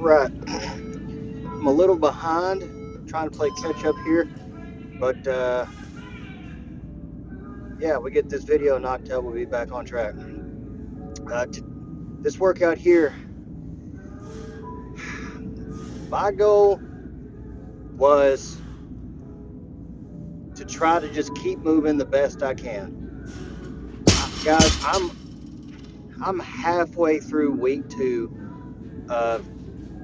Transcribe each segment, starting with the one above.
Right. I'm a little behind, trying to play catch up here, but yeah, we get this video knocked out, we'll be back on track. This workout here, my goal was to try to just keep moving the best I can. Guys, I'm halfway through week 2 of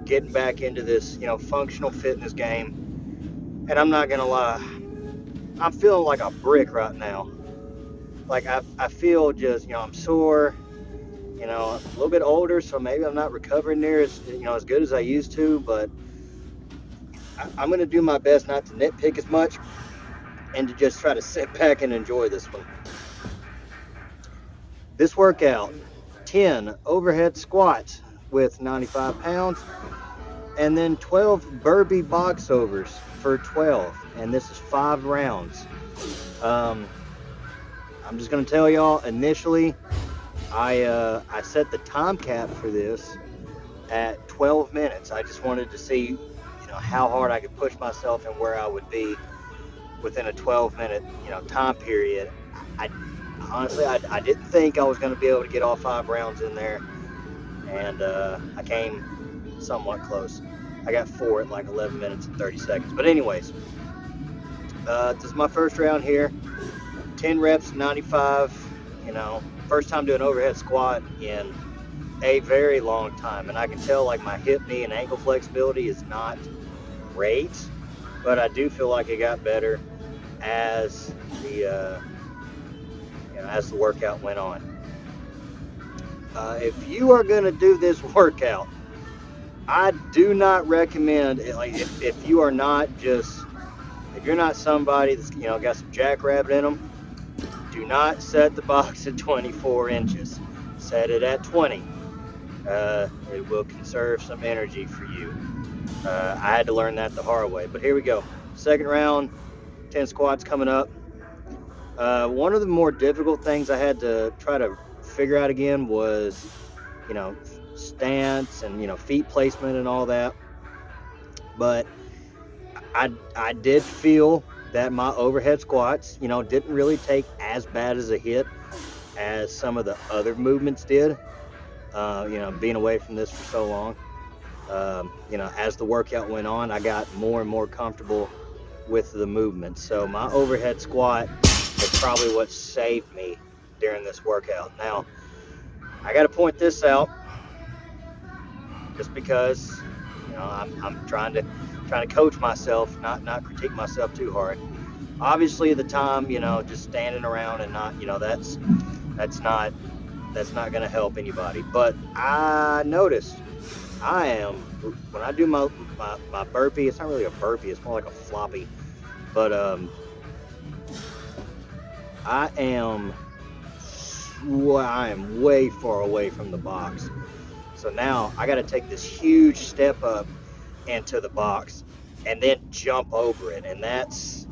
getting back into this, functional fitness game, and I'm not gonna lie, I'm feeling like a brick right now. Like I feel just, I'm sore, a little bit older, so maybe I'm not recovering near as good as I used to, but I'm going to do my best not to nitpick as much and to just try to sit back and enjoy this one. This workout, 10 overhead squats with 95 pounds, and then 12 burpee box overs for 12, and this is 5 rounds. I'm just going to tell y'all, initially, I set the time cap for this at 12 minutes. I just wanted to see, how hard I could push myself and where I would be within a 12-minute, time period. I honestly, I didn't think I was going to be able to get all 5 rounds in there, and I came somewhat close. I got 4 at like 11 minutes and 30 seconds. But anyways, this is my first round here. 10 reps, 95. First time doing overhead squat in a very long time, and I can tell like my hip, knee, and ankle flexibility is not great, but I do feel like it got better as the workout went on. If you are going to do this workout, I do not recommend it. Like if you are not if you're not somebody that's got some jackrabbit in them, do not set the box at 24 inches. Set it at 20. It will conserve some energy for you. I had to learn that the hard way, but here we go. Second round, 10 squats coming up. One of the more difficult things I had to try to figure out again was, stance and, feet placement and all that. But I did feel that my overhead squats, didn't really take as bad as a hit as some of the other movements did. Being away from this for so long. As the workout went on, I got more and more comfortable with the movement. So my overhead squat is probably what saved me during this workout. Now, I got to point this out, just because I'm trying to coach myself, not critique myself too hard. Obviously, the time, just standing around and not, that's not going to help anybody. But I noticed when I do my burpee, it's not really a burpee, it's more like a floppy, but I am way far away from the box. So now I got to take this huge step up into the box and then jump over it, and that's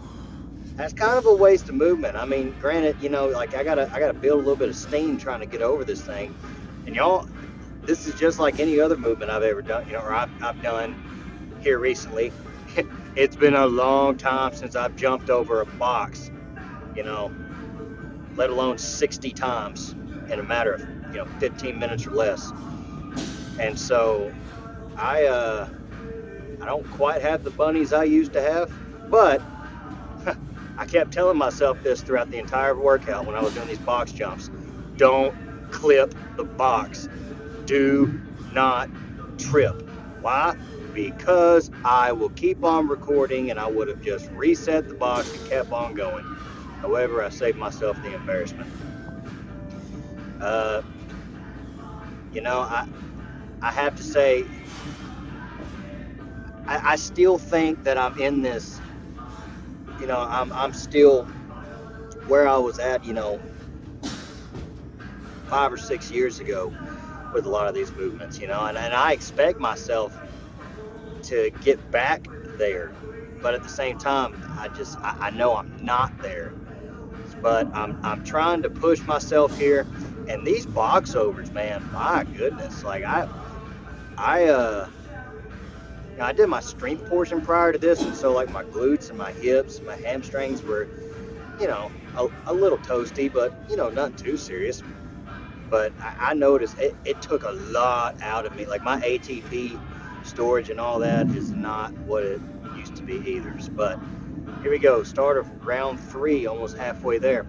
kind of a waste of movement. I mean, granted, like I gotta build a little bit of steam trying to get over this thing, and y'all, this is just like any other movement I've ever done, or I've done here recently. It's been a long time since I've jumped over a box, let alone 60 times in a matter of 15 minutes or less. And so I don't quite have the bunnies I used to have, but I kept telling myself this throughout the entire workout when I was doing these box jumps. Don't clip the box. Do not trip. Why? Because I will keep on recording and I would have just reset the box and kept on going. However, I saved myself the embarrassment. I have to say, I still think that I'm in this, I'm still where I was at, 5 or 6 years ago with a lot of these movements, and I expect myself to get back there, but at the same time, I know I'm not there, but I'm trying to push myself here, and these box overs, man, my goodness, like I Now, I did my strength portion prior to this, and so like my glutes and my hips, my hamstrings were, a little toasty, but nothing too serious. But I noticed it took a lot out of me. Like my ATP storage and all that is not what it used to be either. But here we go, start of round 3, almost halfway there.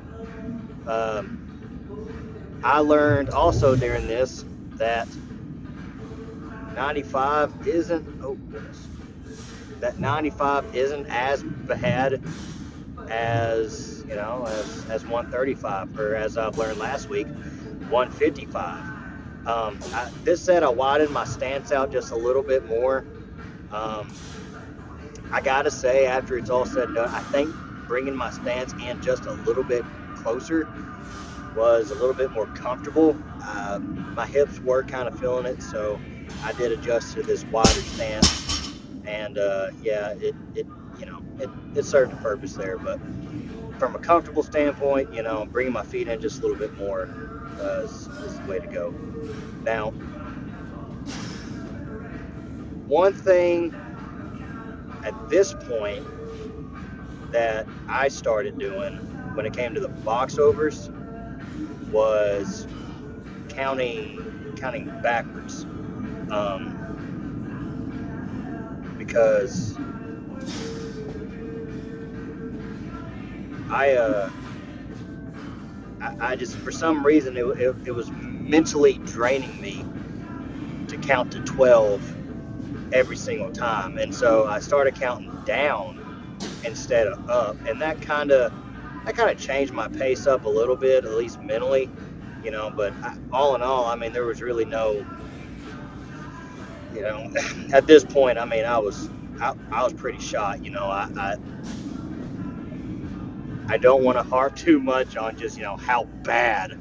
I learned also during this that 95 isn't, oh goodness, that 95 isn't as bad as, as 135, or as I've learned last week, 155. This set, I widened my stance out just a little bit more. I gotta say, after it's all said and done, I think bringing my stance in just a little bit closer was a little bit more comfortable. My hips were kind of feeling it, so I did adjust to this wider stance, and it served a purpose there. But from a comfortable standpoint, bringing my feet in just a little bit more is the way to go. Now, one thing at this point that I started doing when it came to the box overs was counting backwards, because I just, for some reason, it was mentally draining me to count to 12 every single time, and so I started counting down instead of up, and that kind of changed my pace up a little bit, at least mentally, but all in all, I mean, there was really no, at this point, I mean, I was pretty shot. I don't want to harp too much on just, how bad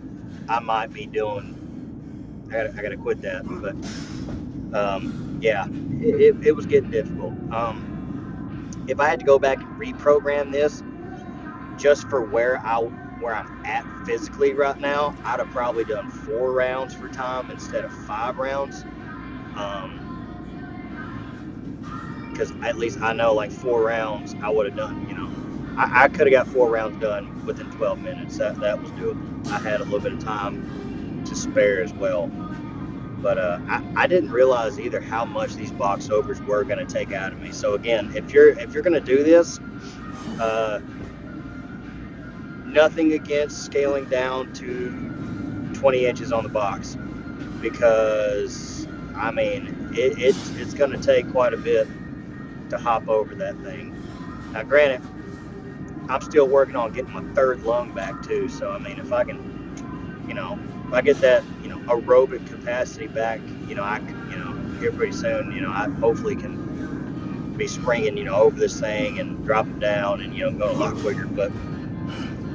I might be doing. I gotta quit that, but yeah, it was getting difficult. If I had to go back and reprogram this just for where I'm at physically right now, I'd have probably done 4 rounds for time instead of 5 rounds. Because at least I know, like, 4 rounds I would have done, I could have got 4 rounds done within 12 minutes. That was doable. I had a little bit of time to spare as well. But I didn't realize either how much these box overs were going to take out of me. So again, if you're going to do this, nothing against scaling down to 20 inches on the box, because I mean it's going to take quite a bit to hop over that thing. Now, granted, I'm still working on getting my third lung back too. So I mean, if I can, if I get that, aerobic capacity back, here pretty soon, I hopefully can be springing, over this thing and dropping down and, going a lot quicker. But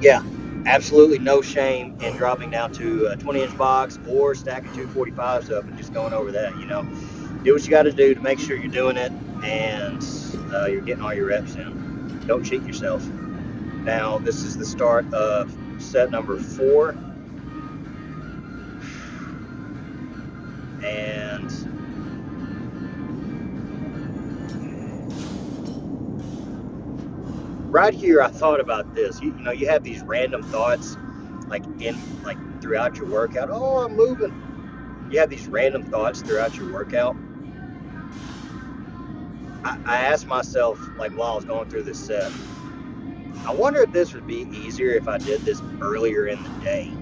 yeah, absolutely no shame in dropping down to a 20-inch box or stacking 245s up and just going over that. Do what you got to do to make sure you're doing it and you're getting all your reps in. Don't cheat yourself. Now, this is the start of set number 4. And right here, I thought about this. You have these random thoughts, like throughout your workout. Oh, I'm moving. You have these random thoughts throughout your workout. I asked myself, like, while I was going through this set, I wonder if this would be easier if I did this earlier in the day.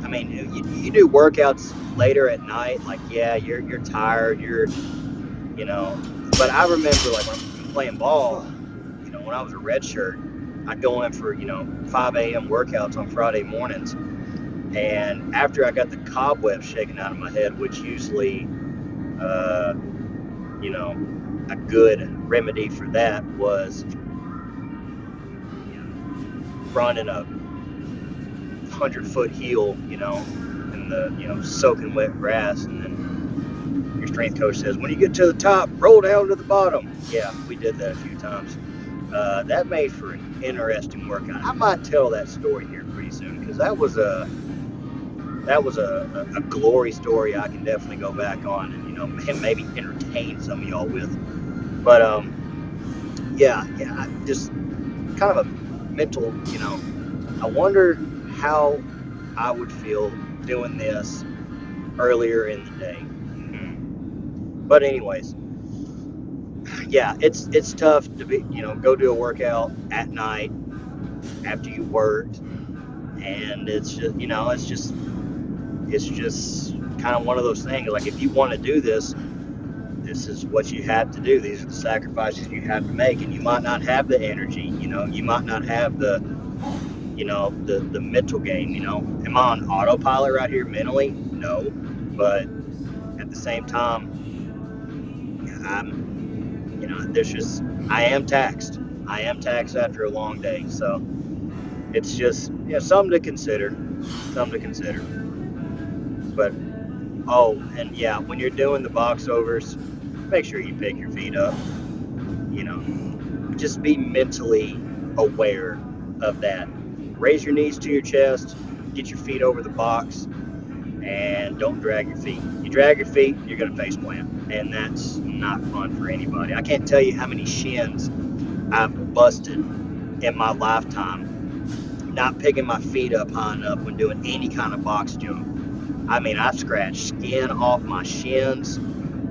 I mean, you do workouts later at night. Like, yeah, you're tired. But I remember, like, when I'm playing ball, when I was a red shirt, I'd go in for 5 a.m. workouts on Friday mornings. And after I got the cobwebs shaken out of my head, which usually, a good remedy for that was running a 100-foot heel, in the soaking wet grass, and then your strength coach says, when you get to the top, roll down to the bottom. Yeah, we did that a few times. That made for an interesting workout. I might tell that story here pretty soon, because that was that was a glory story I can definitely go back on and maybe entertain some of y'all with. But yeah, just kind of a mental. I wonder how I would feel doing this earlier in the day. But anyways, yeah, it's tough to be go do a workout at night after you worked, and it's just kind of one of those things. Like if you want to do this, this is what you have to do. These are the sacrifices you have to make, and you might not have the energy. You might not have the mental game. Am I on autopilot right here mentally? No, but at the same time, there's just I am taxed. I am taxed after a long day, so it's just something to consider. Something to consider. But and yeah, when you're doing the box overs, make sure you pick your feet up. You know, just be mentally aware of that. Raise your knees to your chest, get your feet over the box, and don't drag your feet. You drag your feet, you're going to face plant, and that's not fun for anybody. I can't tell you how many shins I've busted in my lifetime not picking my feet up high enough when doing any kind of box jump. I mean, I've scratched skin off my shins,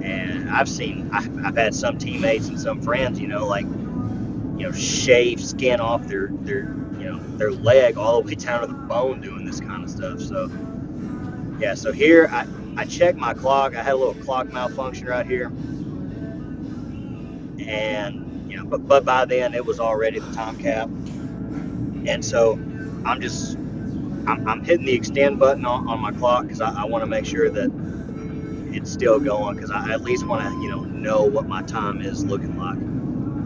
and I've had some teammates and some friends, shave skin off their leg all the way down to the bone doing this kind of stuff. So yeah, so here I checked my clock. I had a little clock malfunction right here, and but by then it was already the time cap, and so I'm hitting the extend button on my clock because I want to make sure that it's still going, because I at least want to know what my time is looking like.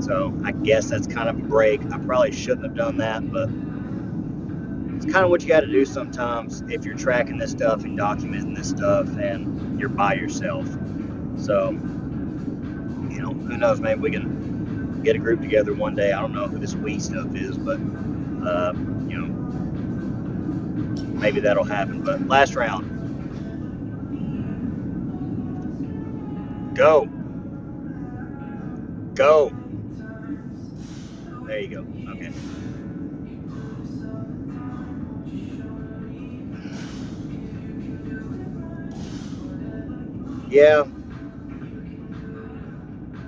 So I guess that's kind of a break. I probably shouldn't have done that, but it's kind of what you got to do sometimes if you're tracking this stuff and documenting this stuff and you're by yourself. So who knows, maybe we can get a group together one day. I don't know who this we stuff is, but maybe that'll happen. But last round, go. There you go. Okay. Yeah,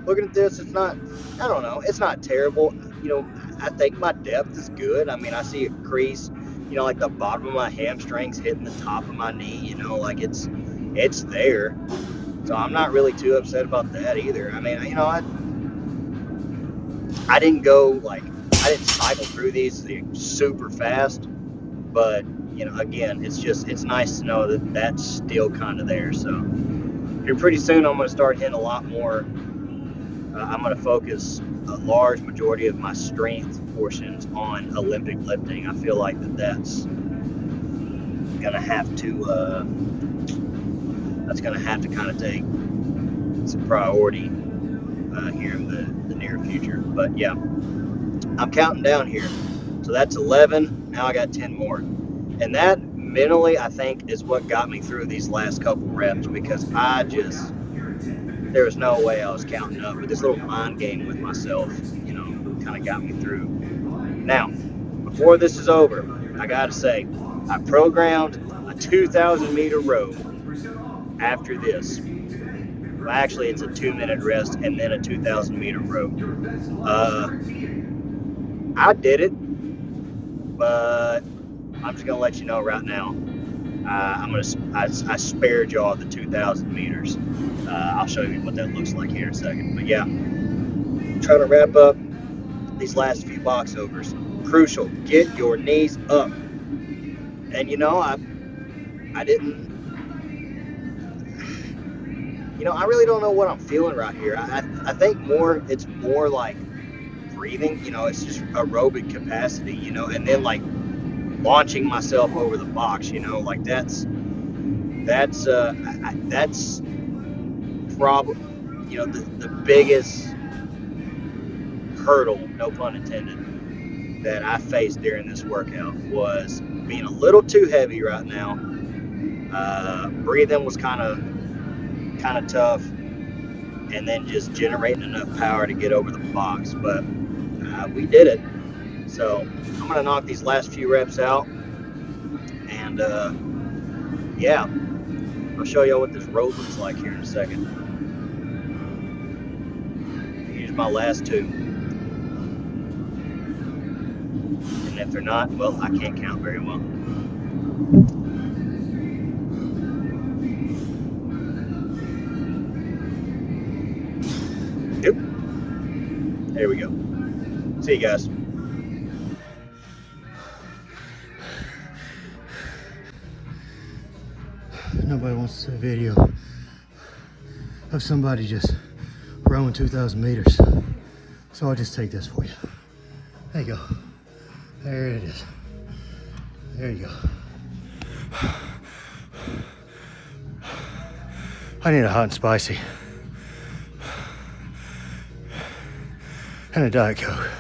looking at this, I don't know, it's not terrible. I think my depth is good. I mean, I see a crease, like the bottom of my hamstrings hitting the top of my knee, like it's there. So I'm not really too upset about that either. I mean, I didn't I didn't cycle through these super fast, but again, it's nice to know that that's still kind of there. So here pretty soon, I'm going to start hitting a lot more. I'm going to focus a large majority of my strength portions on Olympic lifting. I feel like that's going to have to kind of take some priority here in the near future. But yeah, I'm counting down here. So that's 11. Now I got 10 more. And that mentally, I think, is what got me through these last couple reps, because there was no way I was counting up. But this little mind game with myself, kind of got me through. Now, before this is over, I got to say, I programmed a 2,000 meter row after this. Well, actually, it's a 2-minute rest and then a 2,000 meter row. I did it, but I'm just gonna let you know right now. I spared y'all the 2,000 meters. I'll show you what that looks like here in a second. But yeah, trying to wrap up these last few box overs. Crucial, get your knees up. And I didn't. I really don't know what I'm feeling right here. I think it's more like breathing. It's just aerobic capacity. And then like launching myself over the box. Like that's probably the biggest hurdle, no pun intended, that I faced during this workout was being a little too heavy right now Breathing was kind of tough, and then just generating enough power to get over the box. But we did it. So I'm gonna knock these last few reps out, and yeah, I'll show y'all what this road looks like here in a second. Here's my last two, and if they're not, well, I can't count very well. Yep. There we go. See you guys. Nobody wants to see a video of somebody just rowing 2,000 meters. So I'll just take this for you. There you go. There it is. There you go. I need a hot and spicy and a Diet Coke.